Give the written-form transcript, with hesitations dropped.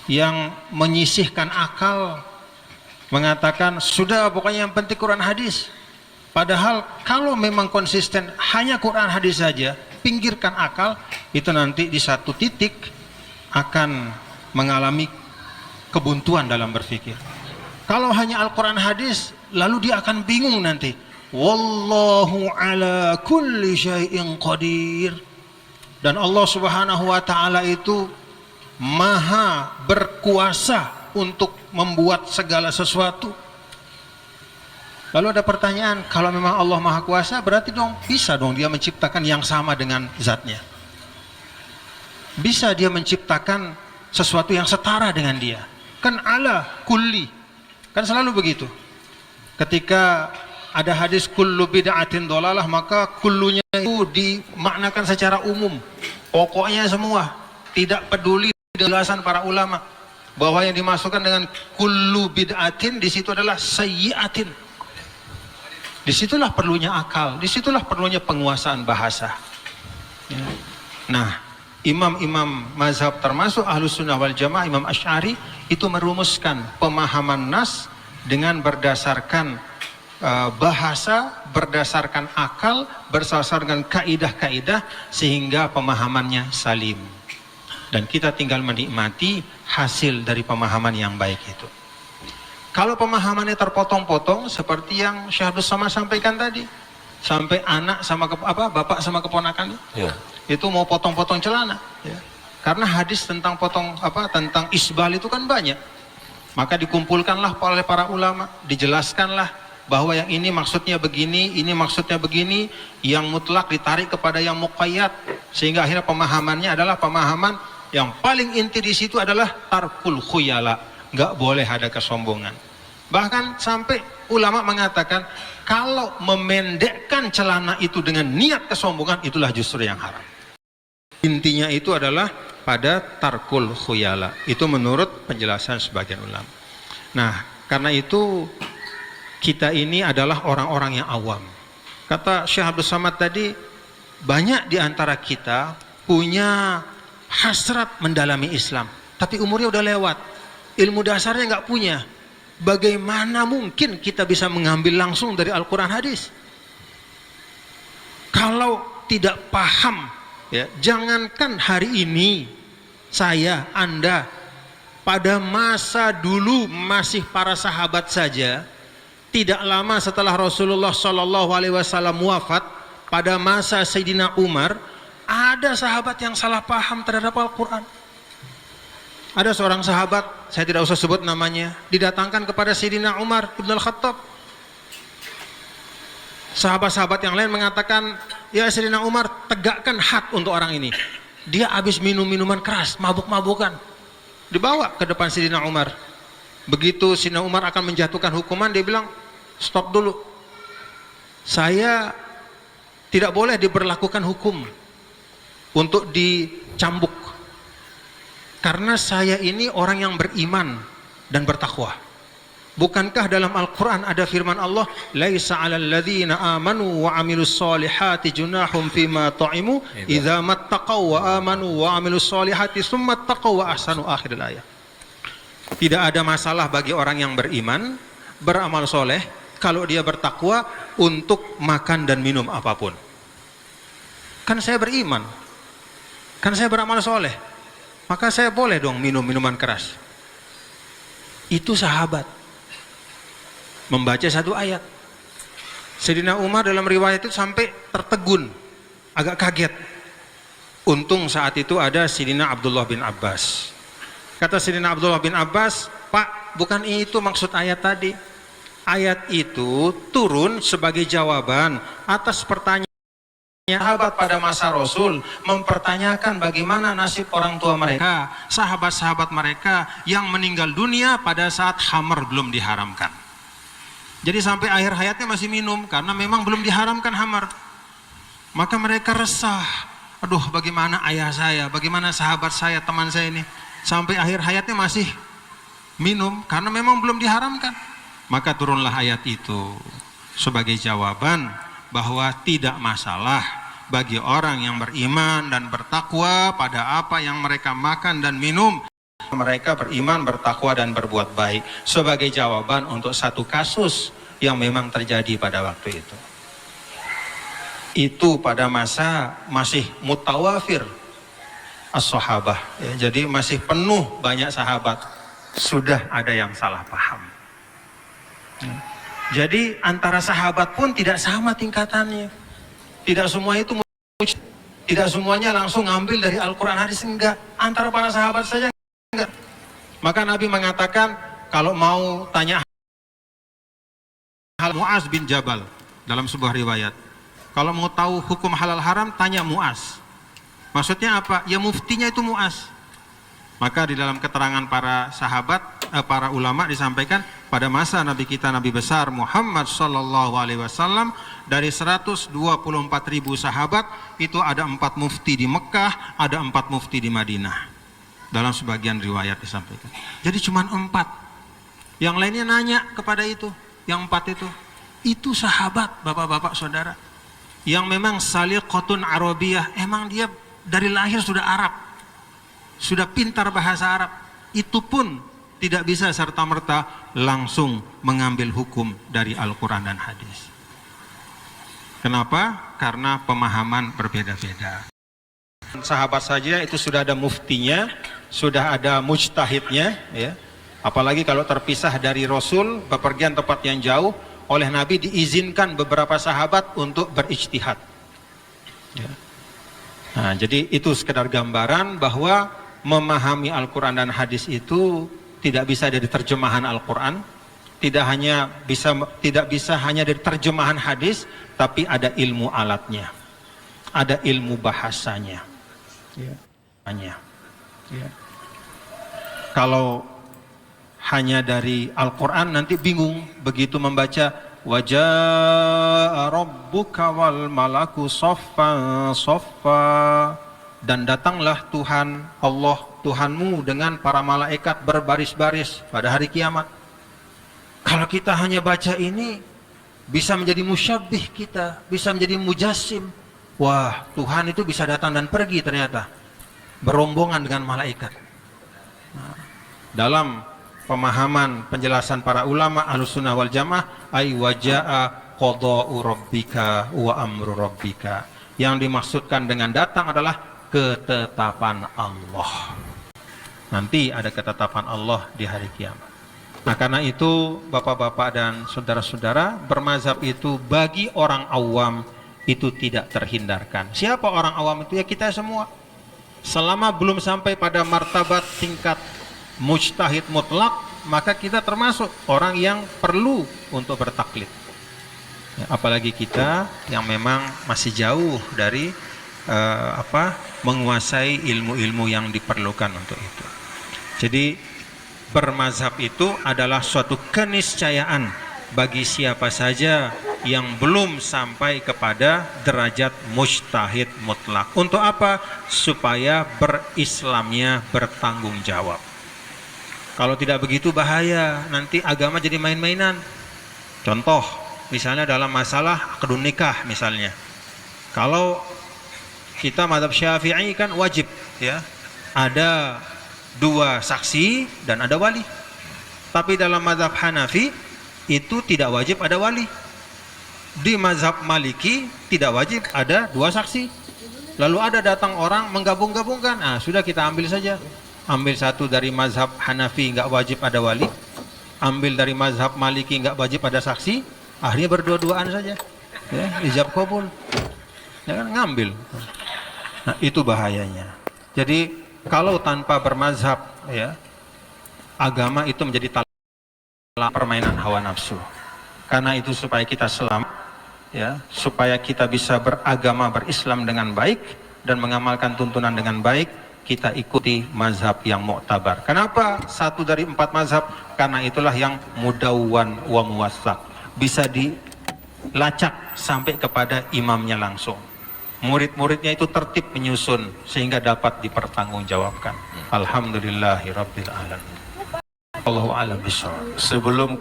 Yang menyisihkan akal, mengatakan sudah pokoknya yang penting Quran hadis. Padahal kalau memang konsisten hanya Quran hadis saja, pinggirkan akal, itu nanti di satu titik akan mengalami kebuntuan dalam berpikir. Kalau hanya Al-Quran hadis, lalu dia akan bingung nanti. Wallahu ala kulli syai'in qadir. Dan Allah Subhanahu wa ta'ala itu maha berkuasa untuk membuat segala sesuatu. Lalu ada pertanyaan, kalau memang Allah maha kuasa, berarti bisa dong dia menciptakan yang sama dengan zatnya. Bisa dia menciptakan sesuatu yang setara dengan dia. Kan ala kulli, kan selalu begitu. Ketika ada hadis kullu bid'atin dhalalah, maka kullunya itu dimaknakan secara umum, pokoknya semua, tidak peduli penjelasan para ulama bahwa yang dimasukkan dengan kullu bid'atin di situ adalah sayyi'atin. Disitulah perlunya akal, disitulah perlunya penguasaan bahasa. Nah, imam-imam mazhab termasuk Ahlus Sunnah wal Jamaah, Imam Asy'ari itu merumuskan pemahaman nas dengan berdasarkan bahasa, berdasarkan akal, berdasarkan kaidah-kaidah, sehingga pemahamannya salim. Dan kita tinggal menikmati hasil dari pemahaman yang baik itu. Kalau pemahamannya terpotong-potong seperti yang Syekh Abdus Samad sampaikan tadi, sampai anak sama bapak sama keponakannya, itu mau potong-potong celana, karena hadis tentang tentang isbal itu kan banyak. Maka dikumpulkanlah oleh para ulama, dijelaskanlah bahwa yang ini maksudnya begini, ini maksudnya begini, yang mutlak ditarik kepada yang muqayyad, sehingga akhirnya pemahamannya adalah pemahaman yang paling inti di situ adalah tarkul khuyala, nggak boleh ada kesombongan. Bahkan sampai ulama mengatakan kalau memendekkan celana itu dengan niat kesombongan, itulah justru yang haram. Intinya itu adalah pada tarkul khuyala, itu menurut penjelasan sebagian ulama. Nah, karena itu kita ini adalah orang-orang yang awam. Kata Syekh Abdus Samad tadi, banyak di antara kita punya hasrat mendalami Islam, tapi umurnya udah lewat, ilmu dasarnya nggak punya. Bagaimana mungkin kita bisa mengambil langsung dari Al-Quran hadis kalau tidak paham? Jangankan hari ini saya, Anda, pada masa dulu masih para sahabat saja, tidak lama setelah Rasulullah SAW wafat, pada masa Sayyidina Umar, ada sahabat yang salah paham terhadap Al-Quran. Ada seorang sahabat, saya tidak usah sebut namanya, didatangkan kepada Sayyidina Umar Ibn Al-Khattab. Sahabat-sahabat yang lain mengatakan, ya Sayyidina Umar, tegakkan had untuk orang ini. Dia habis minum minuman keras, mabuk-mabukan. Dibawa ke depan Sayyidina Umar. Begitu Sayyidina Umar akan menjatuhkan hukuman, dia bilang, stop dulu. Saya tidak boleh diberlakukan hukum untuk dicambuk. Karena saya ini orang yang beriman dan bertakwa. Bukankah dalam Al-Quran ada firman Allah, laisa 'alal ladzina amanu wa 'amilus solihati junahum fima ta'imu idza mattaqaw wa amanu wa 'amilus solihati tsumma taqaw wa ahsanu, akhir ayat. Tidak ada masalah bagi orang yang beriman, beramal soleh, kalau dia bertakwa untuk makan dan minum apapun. Kan saya beriman, kan saya beramal soleh, maka saya boleh dong minum minuman keras. Itu sahabat membaca satu ayat. Sayyidina Umar dalam riwayat itu sampai tertegun, agak kaget. Untung saat itu ada Sayyidina Abdullah bin Abbas. Kata Sayyidina Abdullah bin Abbas, Pak, bukan itu maksud ayat tadi. Ayat itu turun sebagai jawaban atas pertanyaan sahabat pada masa Rasul, mempertanyakan bagaimana nasib orang tua mereka, sahabat-sahabat mereka yang meninggal dunia pada saat khamar belum diharamkan. Jadi sampai akhir hayatnya masih minum karena memang belum diharamkan khamar. Maka mereka resah, aduh bagaimana ayah saya, bagaimana sahabat saya, teman saya ini sampai akhir hayatnya masih minum karena memang belum diharamkan. Maka turunlah ayat itu sebagai jawaban bahwa tidak masalah bagi orang yang beriman dan bertakwa pada apa yang mereka makan dan minum. Mereka beriman, bertakwa dan berbuat baik, sebagai jawaban untuk satu kasus yang memang terjadi pada waktu itu. Itu pada masa masih mutawafir as-sahabah, ya, jadi masih penuh banyak sahabat. Sudah ada yang salah paham. Jadi antara sahabat pun tidak sama tingkatannya. Tidak semua itu, tidak semuanya langsung ngambil dari Al-Quran hadis, enggak. Antara para sahabat saja enggak. Maka Nabi mengatakan kalau mau tanya hal, Mu'az bin Jabal dalam sebuah riwayat, kalau mau tahu hukum halal haram tanya Mu'az. Maksudnya apa? Ya muftinya itu Mu'az. Maka di dalam keterangan para sahabat, para ulama disampaikan pada masa Nabi kita, Nabi besar Muhammad Sallallahu Alaihi Wasallam, dari 124.000 sahabat itu ada 4 mufti di Mekah, ada 4 mufti di Madinah. Dalam sebagian riwayat disampaikan. Jadi cuma 4. Yang lainnya nanya kepada itu, yang 4 itu sahabat, bapak-bapak saudara, yang memang saliqatun arabiyah, emang dia dari lahir sudah Arab, sudah pintar bahasa Arab. Itu pun tidak bisa serta-merta langsung mengambil hukum dari Al-Quran dan hadis. Kenapa? Karena pemahaman berbeda-beda. Sahabat saja itu sudah ada muftinya, sudah ada mujtahidnya, ya. Apalagi kalau terpisah dari Rasul, bepergian tempat yang jauh, oleh Nabi diizinkan beberapa sahabat untuk berijtihad, ya. Nah, jadi itu sekedar gambaran bahwa memahami Al-Quran dan hadis itu tidak bisa dari terjemahan Al-Quran, tidak bisa hanya dari terjemahan hadis, tapi ada ilmu alatnya, ada ilmu bahasanya. Ya. Kalau hanya dari Al-Quran nanti bingung, begitu membaca wajaa rabbuka wal malaku saffan saffa, dan datanglah Tuhan Allah, Tuhanmu dengan para malaikat berbaris-baris pada hari kiamat. Kalau kita hanya baca ini, bisa menjadi musyabbih kita, bisa menjadi mujassim. Wah, Tuhan itu bisa datang dan pergi ternyata, berombongan dengan malaikat. Nah, dalam pemahaman penjelasan para ulama Ahlussunnah wal Jamaah, ay wajaa qada'u rabbika wa amru rabbika. Yang dimaksudkan dengan datang adalah ketetapan Allah. Nanti ada ketetapan Allah di hari kiamat. Nah, karena itu bapak-bapak dan saudara-saudara, bermazhab itu bagi orang awam itu tidak terhindarkan. Siapa orang awam itu? Ya kita semua. Selama belum sampai pada martabat tingkat mujtahid mutlak, maka kita termasuk orang yang perlu untuk bertaklid. Ya, apalagi kita yang memang masih jauh dari menguasai ilmu-ilmu yang diperlukan untuk itu. Jadi bermazhab itu adalah suatu keniscayaan bagi siapa saja yang belum sampai kepada derajat mujtahid mutlak. Untuk apa? Supaya berislamnya bertanggung jawab. Kalau tidak begitu bahaya, nanti agama jadi main-mainan. Contoh, misalnya dalam masalah akad nikah misalnya. Kalau kita mazhab Syafi'i kan wajib, ya, ada 2 saksi dan ada wali. Tapi dalam mazhab Hanafi itu tidak wajib ada wali. Di mazhab Maliki tidak wajib ada 2 saksi. Lalu ada datang orang menggabung-gabungkan. Nah, sudah kita ambil saja. Ambil satu dari mazhab Hanafi nggak wajib ada wali, ambil dari mazhab Maliki nggak wajib ada saksi, akhirnya berdua-duaan saja. Ya, ijab kabul. Ya kan, ngambil. Nah, itu bahayanya. Jadi kalau tanpa bermazhab, ya, agama itu menjadi permainan hawa nafsu. Karena itu supaya kita selamat, ya, supaya kita bisa beragama, berislam dengan baik dan mengamalkan tuntunan dengan baik, kita ikuti mazhab yang mu'tabar. Kenapa? 1 dari 4 mazhab, karena itulah yang mudawwan wa muwassaq, bisa dilacak sampai kepada imamnya langsung. Murid-muridnya itu tertib menyusun sehingga dapat dipertanggungjawabkan. Alhamdulillahirabbil alamin. Allahu a'lam bishawab. Sebelum